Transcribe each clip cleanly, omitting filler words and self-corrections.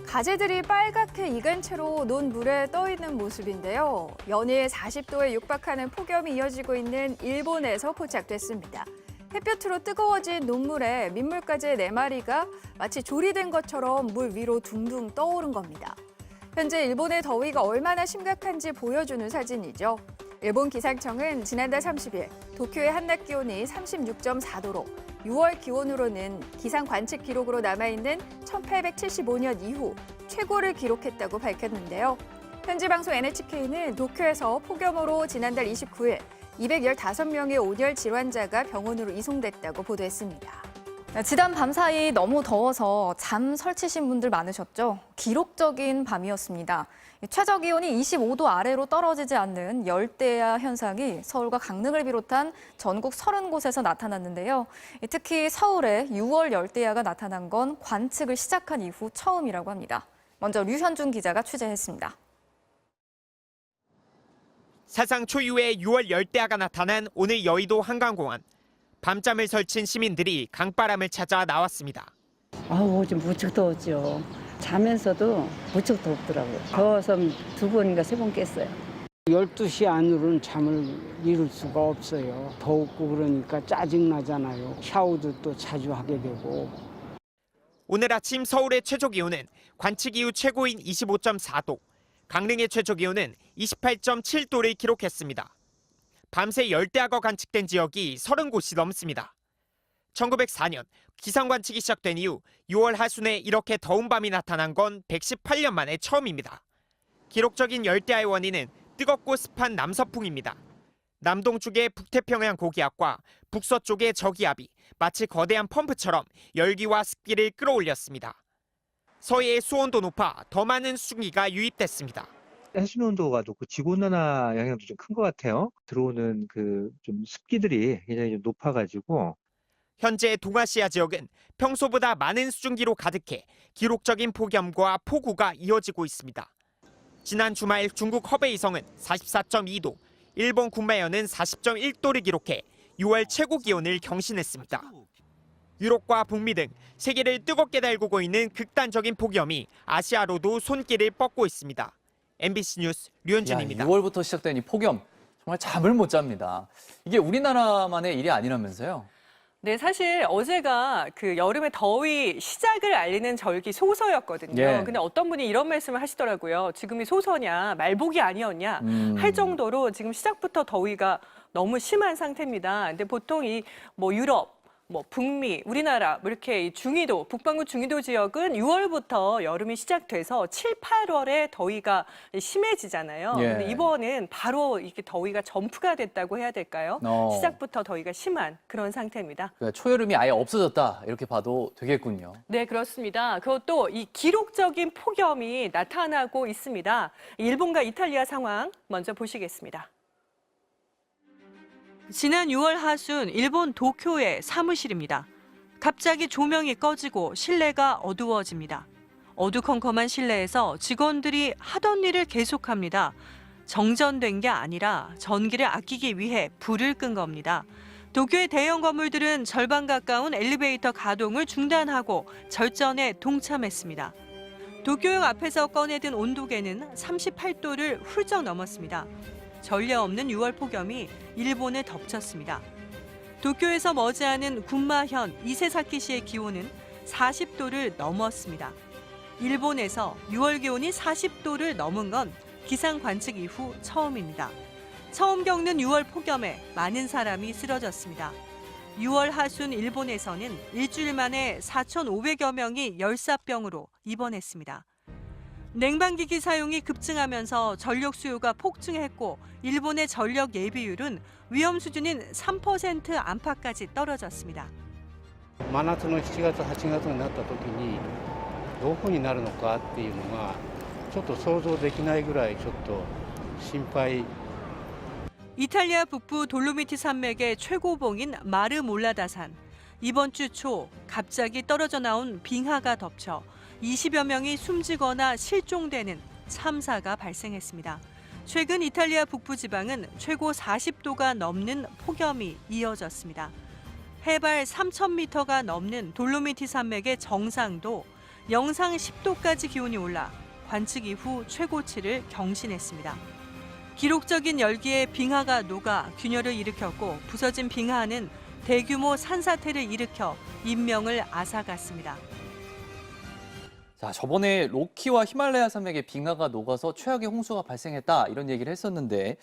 가지들이 빨갛게 익은 채로 논 물에 떠 있는 모습인데요. 연일 40도에 육박하는 폭염이 이어지고 있는 일본에서 포착됐습니다. 햇볕으로 뜨거워진 논물에 민물가지 4마리가 마치 조리된 것처럼 물 위로 둥둥 떠오른 겁니다. 현재 일본의 더위가 얼마나 심각한지 보여주는 사진이죠. 일본 기상청은 지난달 30일 도쿄의 한낮 기온이 36.4도로 6월 기온으로는 기상 관측 기록으로 남아있는 1875년 이후 최고를 기록했다고 밝혔는데요. 현지 방송 NHK는 도쿄에서 폭염으로 지난달 29일 215명의 온열 질환자가 병원으로 이송됐다고 보도했습니다. 지난 밤 사이 너무 더워서 잠 설치신 분들 많으셨죠? 기록적인 밤이었습니다. 최저 기온이 25도 아래로 떨어지지 않는 열대야 현상이 서울과 강릉을 비롯한 전국 30곳에서 나타났는데요. 특히 서울에 6월 열대야가 나타난 건 관측을 시작한 이후 처음이라고 합니다. 먼저 류현준 기자가 취재했습니다. 사상 초유의 6월 열대야가 나타난 오늘 여의도 한강공원. 밤잠을 설친 시민들이 강바람을 찾아 나왔습니다. 어제 무척 더웠죠. 자면서도 무척 덥더라고요. 더워서 2번인가 3번 깼어요. 12시 안으로는 잠을 이룰 수가 없어요. 덥고 그러니까 짜증나잖아요. 샤워도 또 자주 하게 되고. 오늘 아침 서울의 최저 기온은 관측 이후 최고인 25.4도, 강릉의 최저 기온은 28.7도를 기록했습니다. 밤새 열대야가 관측된 지역이 30곳이 넘습니다. 1904년 기상 관측이 시작된 이후 6월 하순에 이렇게 더운 밤이 나타난 건 118년 만에 처음입니다. 기록적인 열대야의 원인은 뜨겁고 습한 남서풍입니다. 남동쪽의 북태평양 고기압과 북서쪽의 저기압이 마치 거대한 펌프처럼 열기와 습기를 끌어올렸습니다. 서해의 수온도 높아 더 많은 수증기가 유입됐습니다. 해수면 온도가 높고 지구온난화 영향도 좀 큰 것 같아요. 들어오는 좀 습기들이 굉장히 좀 높아가지고. 현재 동아시아 지역은 평소보다 많은 수증기로 가득해 기록적인 폭염과 폭우가 이어지고 있습니다. 지난 주말 중국 허베이성은 44.2도, 일본 군마현은 40.1도를 기록해 6월 최고 기온을 경신했습니다. 유럽과 북미 등 세계를 뜨겁게 달구고 있는 극단적인 폭염이 아시아로도 손길을 뻗고 있습니다. MBC 뉴스 류현준입니다. 6월부터 시작된 이 폭염, 정말 잠을 못 잡니다. 이게 우리나라만의 일이 아니라면서요? 네, 사실 어제가 그 여름의 더위 시작을 알리는 절기 소서였거든요. 예. 근데 어떤 분이 이런 말씀을 하시더라고요. 지금이 소서냐, 말복이 아니었냐 할 정도로 지금 시작부터 더위가 너무 심한 상태입니다. 근데 보통 유럽, 북미, 우리나라 이렇게 중위도, 북반구 중위도 지역은 6월부터 여름이 시작돼서 7, 8월에 더위가 심해지잖아요. 예. 근데 이번은 바로 이렇게 더위가 점프가 됐다고 해야 될까요? 시작부터 더위가 심한 그런 상태입니다. 그러니까 초여름이 아예 없어졌다 이렇게 봐도 되겠군요. 네, 그렇습니다. 그것도 이 기록적인 폭염이 나타나고 있습니다. 일본과 이탈리아 상황 먼저 보시겠습니다. 지난 6월 하순 일본 도쿄의 사무실입니다. 갑자기 조명이 꺼지고 실내가 어두워집니다. 어두컴컴한 실내에서 직원들이 하던 일을 계속합니다. 정전된 게 아니라 전기를 아끼기 위해 불을 끈 겁니다. 도쿄의 대형 건물들은 절반 가까운 엘리베이터 가동을 중단하고 절전에 동참했습니다. 도쿄역 앞에서 꺼내든 온도계는 38도를 훌쩍 넘었습니다. 전례 없는 6월 폭염이 일본을 덮쳤습니다. 도쿄에서 머지않은 군마현 이세사키시의 기온은 40도를 넘었습니다. 일본에서 6월 기온이 40도를 넘은 건 기상 관측 이후 처음입니다. 처음 겪는 6월 폭염에 많은 사람이 쓰러졌습니다. 6월 하순 일본에서는 일주일 만에 4,500여 명이 열사병으로 입원했습니다. 냉방기기 사용이 급증하면서 전력 수요가 폭증했고 일본의 전력 예비율은 위험 수준인 3% 안팎까지 떨어졌습니다. 真夏の7月、8月になった時にどこになるのかっていうのがちょっと想像できないぐらいちょっと心配。 이탈리아 북부 돌로미티 산맥의 최고봉인 마르몰라다산. 이번 주 초 갑자기 떨어져 나온 빙하가 덮쳐 20여 명이 숨지거나 실종되는 참사가 발생했습니다. 최근 이탈리아 북부 지방은 최고 40도가 넘는 폭염이 이어졌습니다. 해발 3,000m가 넘는 돌로미티 산맥의 정상도 영상 10도까지 기온이 올라 관측 이후 최고치를 경신했습니다. 기록적인 열기에 빙하가 녹아 균열을 일으켰고 부서진 빙하는 대규모 산사태를 일으켜 인명을 앗아갔습니다. 자, 저번에 로키와 히말라야 산맥에 빙하가 녹아서 최악의 홍수가 발생했다 이런 얘기를 했었는데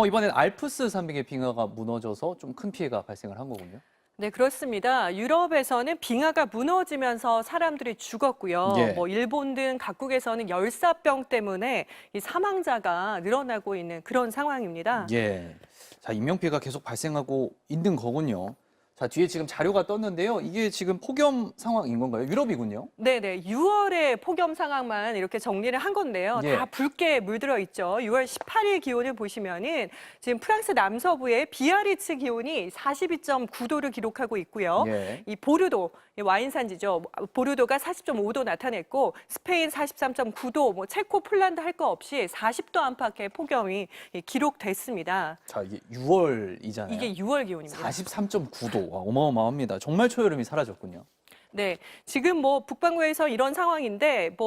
이번엔 알프스 산맥의 빙하가 무너져서 좀 큰 피해가 발생을 한 거군요. 네, 그렇습니다. 유럽에서는 빙하가 무너지면서 사람들이 죽었고요. 예. 일본 등 각국에서는 열사병 때문에 이 사망자가 늘어나고 있는 그런 상황입니다. 예. 자, 인명피해가 계속 발생하고 있는 거군요. 자, 뒤에 지금 자료가 떴는데요. 이게 지금 폭염 상황인 건가요? 유럽이군요. 네네, 6월의 폭염 상황만 이렇게 정리를 한 건데요. 예. 다 붉게 물들어 있죠. 6월 18일 기온을 보시면은 지금 프랑스 남서부의 비아리츠 기온이 42.9도를 기록하고 있고요. 예. 이 보르도, 와인산지죠. 보르도가 40.5도 나타냈고 스페인 43.9도, 체코, 폴란드 할 거 없이 40도 안팎의 폭염이 기록됐습니다. 자, 이게 6월이잖아요. 이게 6월 기온입니다. 43.9도. 와, 어마어마합니다. 정말 초여름이 사라졌군요. 네, 지금 북반구에서 이런 상황인데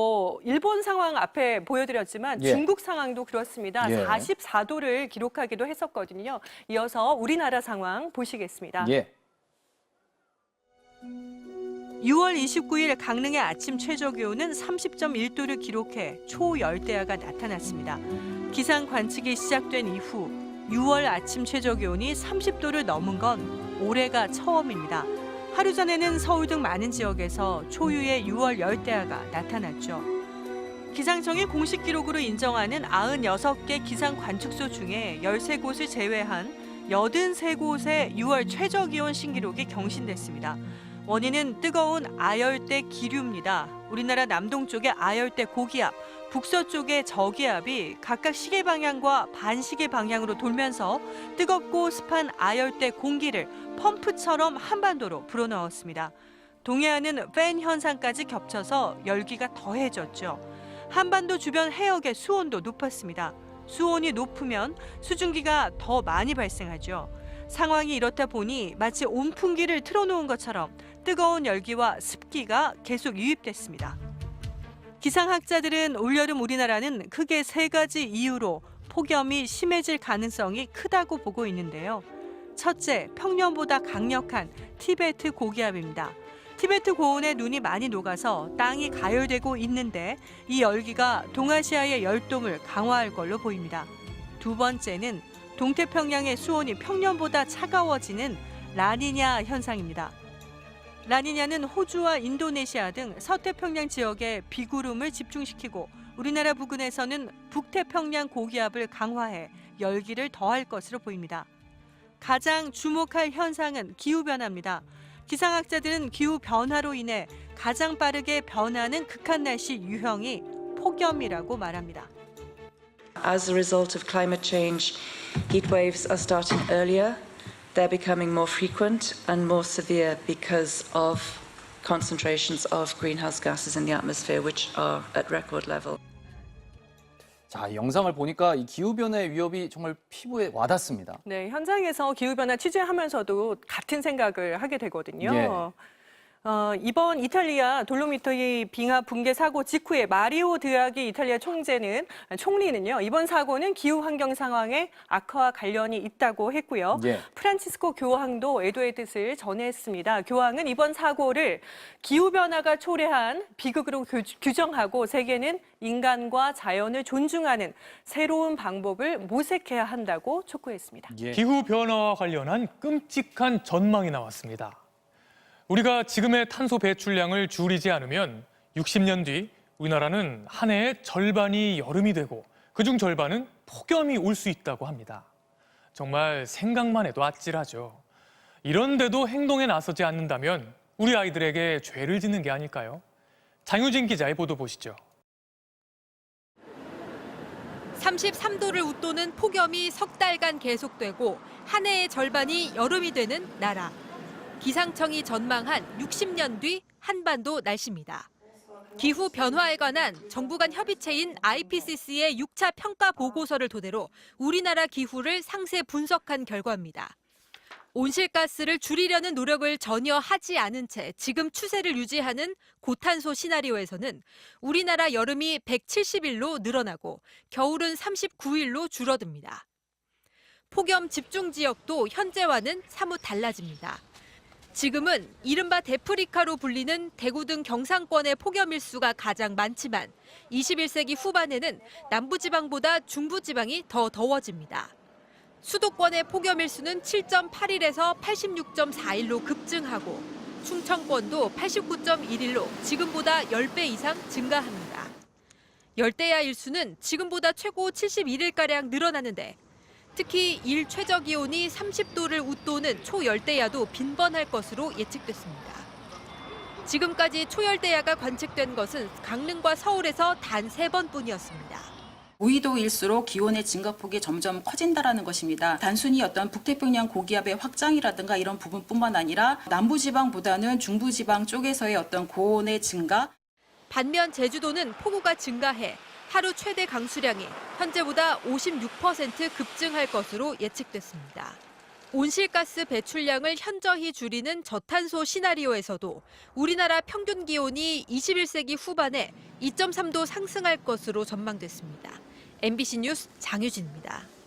일본 상황 앞에 보여드렸지만 예. 중국 상황도 그렇습니다. 예. 44도를 기록하기도 했었거든요. 이어서 우리나라 상황 보시겠습니다. 예. 6월 29일 강릉의 아침 최저 기온은 30.1도를 기록해 초열대야가 나타났습니다. 기상 관측이 시작된 이후 6월 아침 최저 기온이 30도를 넘은 건 올해가 처음입니다. 하루 전에는 서울 등 많은 지역에서 초유의 6월 열대야가 나타났죠. 기상청이 공식 기록으로 인정하는 96개 기상 관측소 중에 13곳을 제외한 83곳의 6월 최저 기온 신기록이 경신됐습니다. 원인은 뜨거운 아열대 기류입니다. 우리나라 남동쪽의 아열대 고기압, 북서쪽의 저기압이 각각 시계 방향과 반시계 방향으로 돌면서 뜨겁고 습한 아열대 공기를 펌프처럼 한반도로 불어넣었습니다. 동해안은 팬 현상까지 겹쳐서 열기가 더해졌죠. 한반도 주변 해역의 수온도 높았습니다. 수온이 높으면 수증기가 더 많이 발생하죠. 상황이 이렇다 보니 마치 온풍기를 틀어놓은 것처럼 뜨거운 열기와 습기가 계속 유입됐습니다. 기상학자들은 올여름 우리나라는 크게 3가지 이유로 폭염이 심해질 가능성이 크다고 보고 있는데요. 첫째, 평년보다 강력한 티베트 고기압입니다. 티베트 고원에 눈이 많이 녹아서 땅이 가열되고 있는데 이 열기가 동아시아의 열동을 강화할 걸로 보입니다. 두 번째는 동태평양의 수온이 평년보다 차가워지는 라니냐 현상입니다. 라니냐는 호주와 인도네시아 등 서태평양 지역에 비구름을 집중시키고 우리나라 부근에서는 북태평양 고기압을 강화해 열기를 더할 것으로 보입니다. 가장 주목할 현상은 기후변화입니다. 기상학자들은 기후변화로 인해 가장 빠르게 변하는 극한 날씨 유형이 폭염이라고 말합니다. As a result of climate change, heat waves are starting earlier. They're becoming more frequent and more severe because of concentrations of greenhouse gases in the atmosphere, which are at record level. 자, 이 영상을 보니까 이 기후변화의 위협이 정말 피부에 와닿습니다. 네, 현장에서 기후변화 취재하면서도 같은 생각을 하게 되거든요. 예. 이번 이탈리아 돌로미토이 빙하 붕괴 사고 직후에 마리오 드라기 이탈리아 총리는요. 이번 사고는 기후 환경 상황의 악화와 관련이 있다고 했고요. 예. 프란치스코 교황도 애도의 뜻을 전했습니다. 교황은 이번 사고를 기후변화가 초래한 비극으로 규정하고 세계는 인간과 자연을 존중하는 새로운 방법을 모색해야 한다고 촉구했습니다. 예. 기후변화와 관련한 끔찍한 전망이 나왔습니다. 우리가 지금의 탄소 배출량을 줄이지 않으면 60년 뒤 우리나라는 한 해의 절반이 여름이 되고 그중 절반은 폭염이 올 수 있다고 합니다. 정말 생각만 해도 아찔하죠. 이런데도 행동에 나서지 않는다면 우리 아이들에게 죄를 짓는 게 아닐까요? 장유진 기자의 보도 보시죠. 33도를 웃도는 폭염이 석 달간 계속되고 한 해의 절반이 여름이 되는 나라. 기상청이 전망한 60년 뒤 한반도 날씨입니다. 기후 변화에 관한 정부 간 협의체인 IPCC의 6차 평가 보고서를 토대로 우리나라 기후를 상세 분석한 결과입니다. 온실가스를 줄이려는 노력을 전혀 하지 않은 채 지금 추세를 유지하는 고탄소 시나리오에서는 우리나라 여름이 170일로 늘어나고 겨울은 39일로 줄어듭니다. 폭염 집중 지역도 현재와는 사뭇 달라집니다. 지금은 이른바 데프리카로 불리는 대구 등 경상권의 폭염 일수가 가장 많지만 21세기 후반에는 남부지방보다 중부지방이 더 더워집니다. 수도권의 폭염 일수는 7.8일에서 86.4일로 급증하고 충청권도 89.1일로 지금보다 10배 이상 증가합니다. 열대야 일수는 지금보다 최고 71일가량 늘어나는데 특히 일 최저 기온이 30도를 웃도는 초열대야도 빈번할 것으로 예측됐습니다. 지금까지 초열대야가 관측된 것은 강릉과 서울에서 단 3번뿐이었습니다. 무의도일수록 기온의 증가폭이 점점 커진다라는 것입니다. 단순히 어떤 북태평양 고기압의 확장이라든가 이런 부분뿐만 아니라 남부지방보다는 중부지방 쪽에서의 어떤 고온의 증가. 반면 제주도는 폭우가 증가해 하루 최대 강수량이 현재보다 56% 급증할 것으로 예측됐습니다. 온실가스 배출량을 현저히 줄이는 저탄소 시나리오에서도 우리나라 평균 기온이 21세기 후반에 2.3도 상승할 것으로 전망됐습니다. MBC 뉴스 장유진입니다.